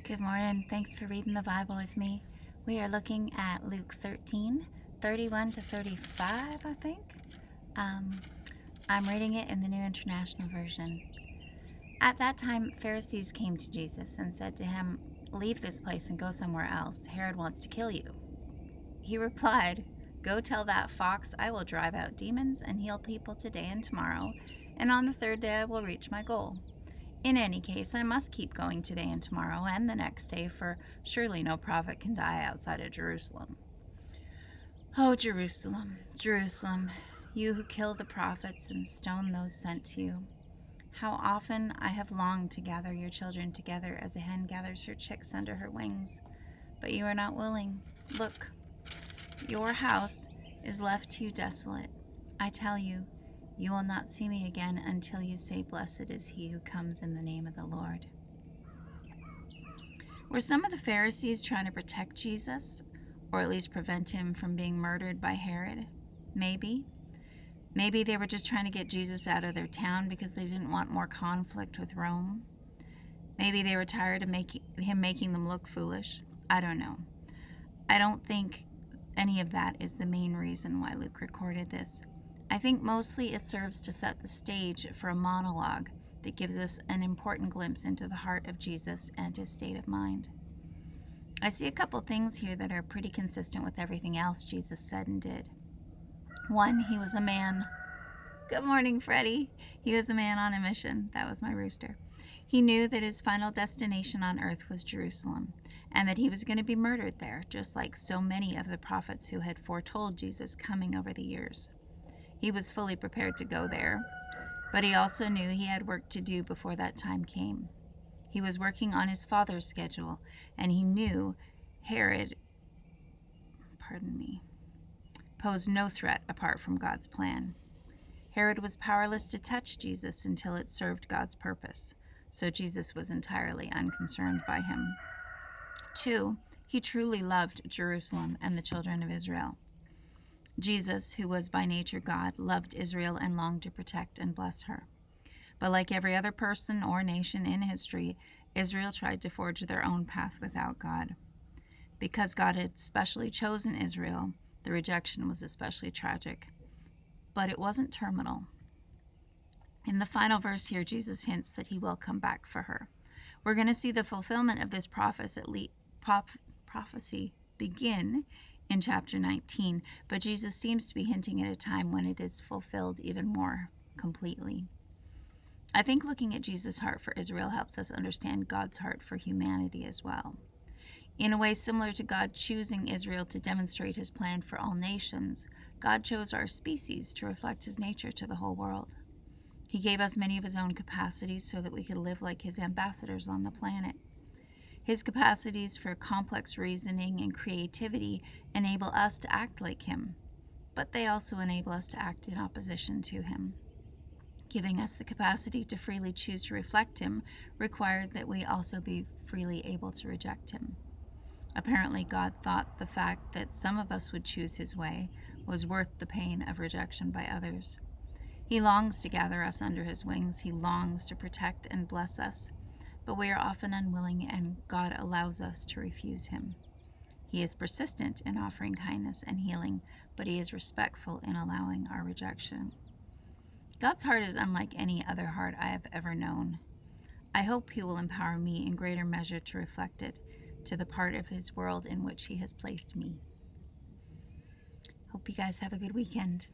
Good morning. Thanks for reading the Bible with me. We are looking at Luke 13, 31 to 35, I think. I'm reading it in the New International Version. At that time, Pharisees came to Jesus and said to him, "Leave this place and go somewhere else. Herod wants to kill you." He replied, "Go tell that fox I will drive out demons and heal people today and tomorrow, and on the third day I will reach my goal. In any case, I must keep going today and tomorrow and the next day, for surely no prophet can die outside of Jerusalem. Oh, Jerusalem, Jerusalem, you who kill the prophets and stone those sent to you. How often I have longed to gather your children together as a hen gathers her chicks under her wings, but you are not willing. Look, your house is left to you desolate. I tell you, you will not see me again until you say, 'Blessed is he who comes in the name of the Lord.'" Were some of the Pharisees trying to protect Jesus, or at least prevent him from being murdered by Herod? Maybe. Maybe they were just trying to get Jesus out of their town because they didn't want more conflict with Rome. Maybe they were tired of him making them look foolish. I don't know. I don't think any of that is the main reason why Luke recorded this. I think mostly it serves to set the stage for a monologue that gives us an important glimpse into the heart of Jesus and his state of mind. I see a couple things here that are pretty consistent with everything else Jesus said and did. One, he was a man. Good morning, Freddie. He was a man on a mission. That was my rooster. He knew that his final destination on earth was Jerusalem, and that he was going to be murdered there, just like so many of the prophets who had foretold Jesus coming over the years. He was fully prepared to go there, but he also knew he had work to do before that time came. He was working on his father's schedule, and he knew Herod, posed no threat apart from God's plan. Herod was powerless to touch Jesus until it served God's purpose, so Jesus was entirely unconcerned by him. 2, he truly loved Jerusalem and the children of Israel. Jesus, who was by nature God, loved Israel and longed to protect and bless her. But like every other person or nation in history, Israel tried to forge their own path without God. Because God had specially chosen Israel, the rejection was especially tragic. But it wasn't terminal. In the final verse here, Jesus hints that he will come back for her. We're going to see the fulfillment of this prophecy begin in chapter 19, but Jesus seems to be hinting at a time when it is fulfilled even more completely. I think looking at Jesus' heart for Israel helps us understand God's heart for humanity as well. In a way similar to God choosing Israel to demonstrate his plan for all nations, God chose our species to reflect his nature to the whole world. He gave us many of his own capacities so that we could live like his ambassadors on the planet. His capacities for complex reasoning and creativity enable us to act like him, but they also enable us to act in opposition to him. Giving us the capacity to freely choose to reflect him required that we also be freely able to reject him. Apparently, God thought the fact that some of us would choose his way was worth the pain of rejection by others. He longs to gather us under his wings. He longs to protect and bless us, but we are often unwilling, and God allows us to refuse him. He is persistent in offering kindness and healing, but he is respectful in allowing our rejection. God's heart is unlike any other heart I have ever known. I hope he will empower me in greater measure to reflect it to the part of his world in which he has placed me. Hope you guys have a good weekend.